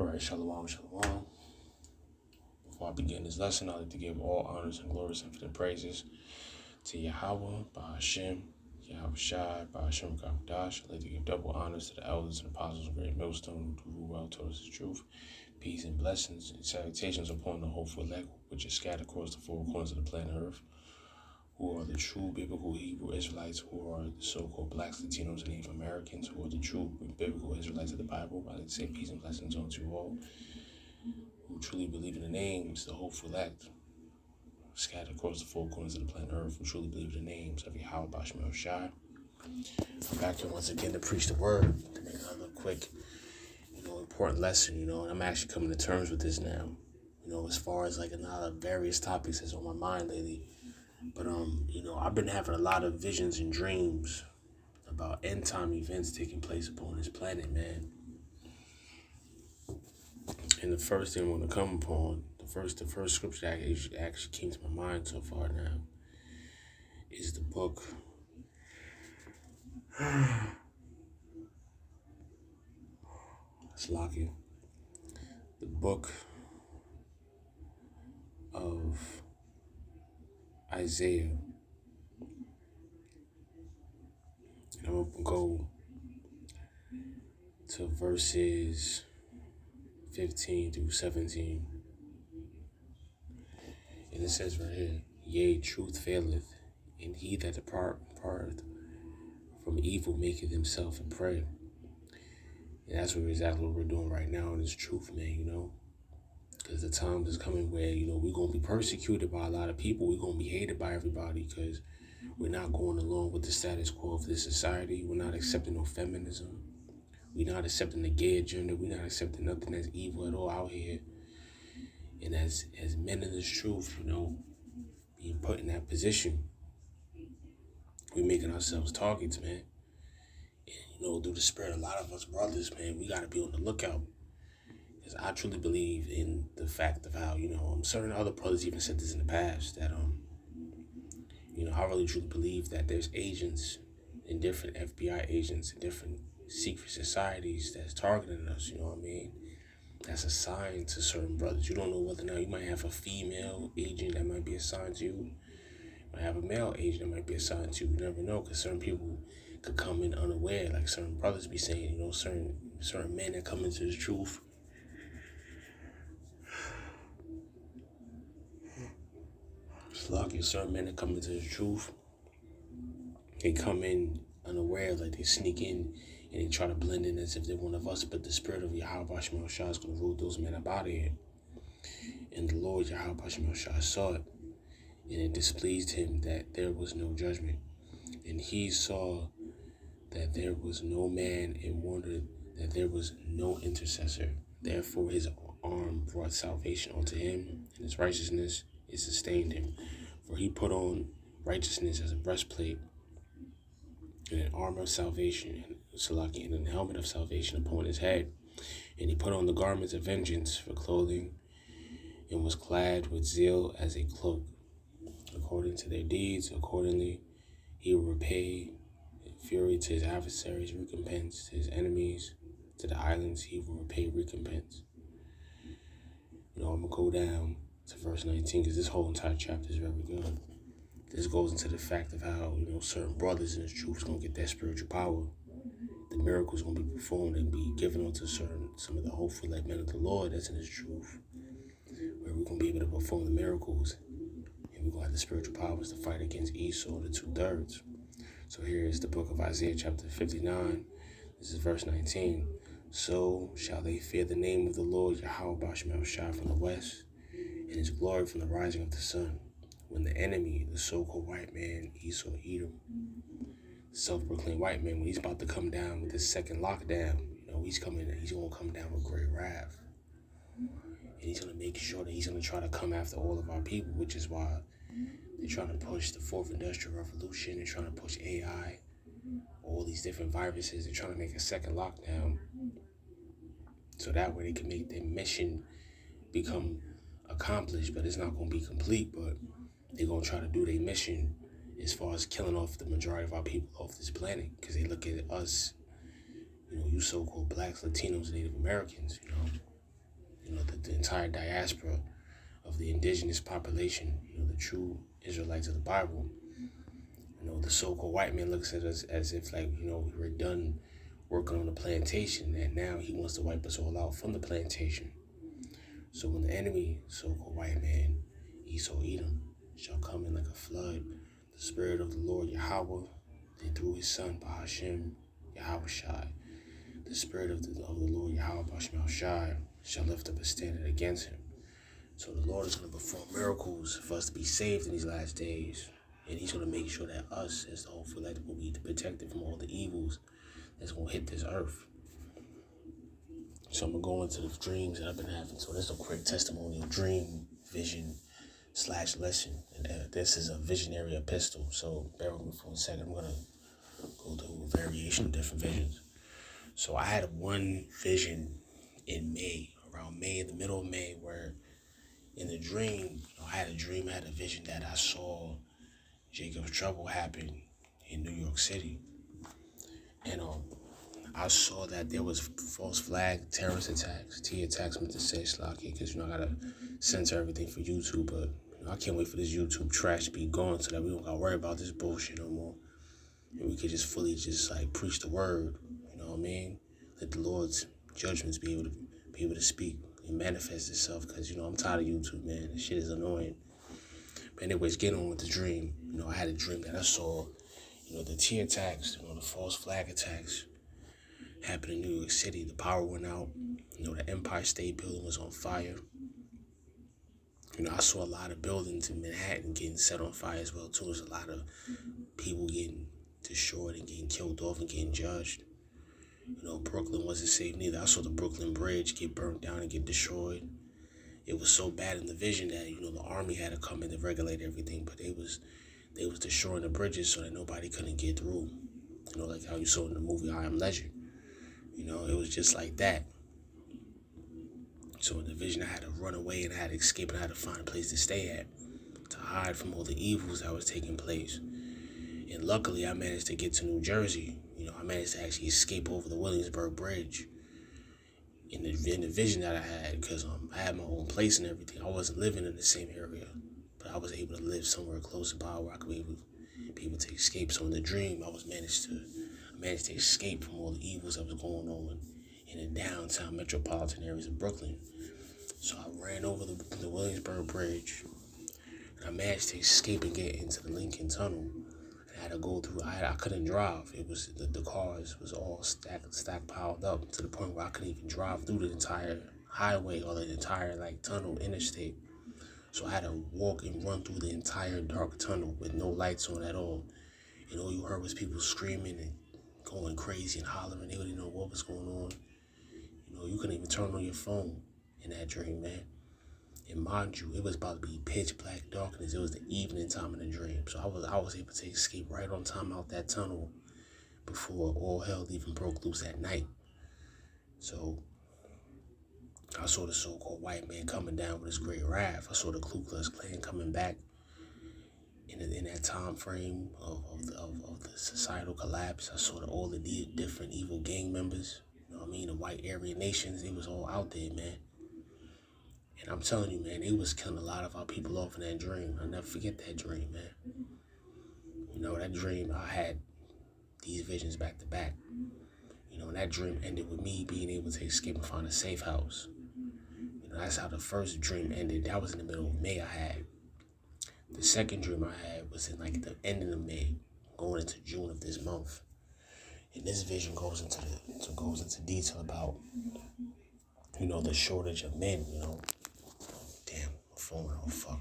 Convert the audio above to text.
All right, shalom, shalom. Before I begin this lesson, I'd like to give all honors and glories and infinite praises to Yahweh, Ba'ashem, Yahweh Shai, Ba'ashem Kakdash. I'd like to give double honors to the elders and apostles of Great Millstone who do well told us the truth. Peace and blessings and salutations upon the hopeful elect, which is scattered across the four corners of the planet Earth, who are the true biblical Hebrew Israelites, who are the so-called blacks, Latinos, and Native Americans, who are the true biblical Israelites of the Bible. I'd like to say peace and blessings unto you all who truly believe in the names, the hopeful elect, scattered across the four corners of the planet Earth, who truly believe in the names of Yahweh Bashmel Shai. I'm back here once again to preach the word, to make another quick, important lesson, and I'm actually coming to terms with this now, as far as like a lot of various topics that's on my mind lately. But, I've been having a lot of visions and dreams about end time events taking place upon this planet, man. And the first thing I want to come upon, the first scripture that actually came to my mind so far now is the book. Slakia. The book of Isaiah. And I'm going to go to verses 15 through 17. And it says right here, yea, truth faileth, and he that departeth from evil maketh himself a prey. And that's exactly what we're doing right now in this truth, man, because the time is coming where, we're going to be persecuted by a lot of people. We're going to be hated by everybody because we're not going along with the status quo of this society. We're not accepting no feminism. We're not accepting the gay agenda. We're not accepting nothing that's evil at all out here. And as men in this truth, being put in that position, we're making ourselves targets, man. And, through the spirit, a lot of us brothers, man, we got to be on the lookout. Because I truly believe in the fact of how, certain other brothers even said this in the past, that, I really truly believe that there's agents and different FBI agents and different secret societies that's targeting us, you know what I mean? That's assigned to certain brothers. You don't know whether or not you might have a female agent that might be assigned to you. You might have a male agent that might be assigned to you. You never know, because certain people could come in unaware. Like certain brothers be saying, certain men that come into the truth. Certain men that come into the truth, they come in unaware, like they sneak in and they try to blend in as if they're one of us, but the spirit of Yahweh Bashmel Shah is going to rule those men up out of here. And the Lord Yahweh Bashmel Shah saw it, and it displeased him that there was no judgment. And he saw that there was no man and wondered that there was no intercessor. Therefore his arm brought salvation unto him, and his righteousness it sustained him. For he put on righteousness as a breastplate, and an armor of salvation, and an helmet of salvation upon his head. And he put on the garments of vengeance for clothing, and was clad with zeal as a cloak. According to their deeds, accordingly he will repay fury to his adversaries, recompense to his enemies. To the islands he will repay recompense. I'm going to go down to verse 19, because this whole entire chapter is very good. This goes into the fact of how, certain brothers in the truth is going to get that spiritual power. The miracles going to be performed and be given unto some of the hopeful men of the Lord that's in his truth, where we're going to be able to perform the miracles, and we're going to have the spiritual powers to fight against Esau, the 2/3. So here is the book of Isaiah chapter 59. This is verse 19. So shall they fear the name of the Lord Yahweh Bashmel Shah from the west, and his glory from the rising of the sun. When the enemy, the so-called white man, Esau, Edom, self-proclaimed white man, when he's about to come down with his second lockdown, he's going to come down with great wrath. And he's going to make sure that he's going to try to come after all of our people, which is why they're trying to push the fourth industrial revolution. They're trying to push AI, all these different viruses. They're trying to make a second lockdown, so that way they can make their mission become accomplished, but it's not going to be complete. But they're going to try to do their mission as far as killing off the majority of our people off this planet, because they look at us, you so-called blacks, Latinos, Native Americans, the entire diaspora of the indigenous population, the true Israelites of the Bible. The so-called white man looks at us as if like, we're done working on the plantation, and now he wants to wipe us all out from the plantation. So when the enemy, so-called white man, Esau Edom, shall come in like a flood, the Spirit of the Lord Yahweh, and through his Son, Bahashem, Yahweh Shai, the Spirit of the Lord Yahweh Bashmal Shai shall lift up a standard against him. So the Lord is going to perform miracles for us to be saved in these last days. And he's going to make sure that us, as the hopeful elect, will be protected from all the evils that's going to hit this earth. So I'm going to go into the dreams that I've been having. So this is a quick testimonial dream, vision, / lesson. And this is a visionary epistle. So bear with me for a second. I'm going to go through a variation of different visions. So I had one vision in May, around May, in the middle of May, where in the dream, I had a vision that I saw Jacob's trouble happen in New York City. And I saw that there was false flag terrorist attacks, T attacks, meant to say Slocky, because I gotta censor everything for YouTube, but I can't wait for this YouTube trash to be gone so that we don't gotta worry about this bullshit no more. And we could just fully like preach the word, you know what I mean? Let the Lord's judgments be able to speak and manifest itself, because I'm tired of YouTube, man. This shit is annoying. But anyways, getting on with the dream. I had a dream that I saw, the T attacks, the false flag attacks happened in New York City. The power went out. The Empire State Building was on fire. I saw a lot of buildings in Manhattan getting set on fire as well, too. There's a lot of people getting destroyed and getting killed off and getting judged. Brooklyn wasn't safe neither. I saw the Brooklyn Bridge get burnt down and get destroyed. It was so bad in the vision that, the army had to come in to regulate everything, but they was destroying the bridges so that nobody couldn't get through. Like how you saw in the movie I Am Legend. It was just like that. So in the vision, I had to run away and I had to escape and I had to find a place to stay at, to hide from all the evils that was taking place. And luckily, I managed to get to New Jersey. I managed to actually escape over the Williamsburg Bridge. In the vision that I had, because I had my own place and everything. I wasn't living in the same area, but I was able to live somewhere close by where I could be able to escape. So in the dream, I managed to escape from all the evils that was going on in the downtown metropolitan areas of Brooklyn. So I ran over the Williamsburg Bridge, and I managed to escape and get into the Lincoln Tunnel. I had to go through. I couldn't drive. It was the cars was all stacked piled up to the point where I couldn't even drive through the entire highway or the entire tunnel interstate. So I had to walk and run through the entire dark tunnel with no lights on at all. And all you heard was people screaming and going crazy and hollering. They didn't know what was going on. You couldn't even turn on your phone in that dream, man. And mind you, it was about to be pitch black darkness. It was the evening time in the dream. So I was able to escape right on time out that tunnel before all hell even broke loose at night. So I saw the so-called white man coming down with his great wrath. I saw the Ku Klux Klan coming back in that time frame of the societal collapse. I saw all the different evil gang members. The white Aryan nations, it was all out there, man. And I'm telling you, man, they was killing a lot of our people off in that dream. I'll never forget that dream, man. That dream, I had these visions back to back. And that dream ended with me being able to escape and find a safe house. That's how the first dream ended. That was in the middle of May I had. The second dream I had was in the ending of May, going into June of this month. And this vision goes into detail about, the shortage of men, Damn, my phone, oh fuck.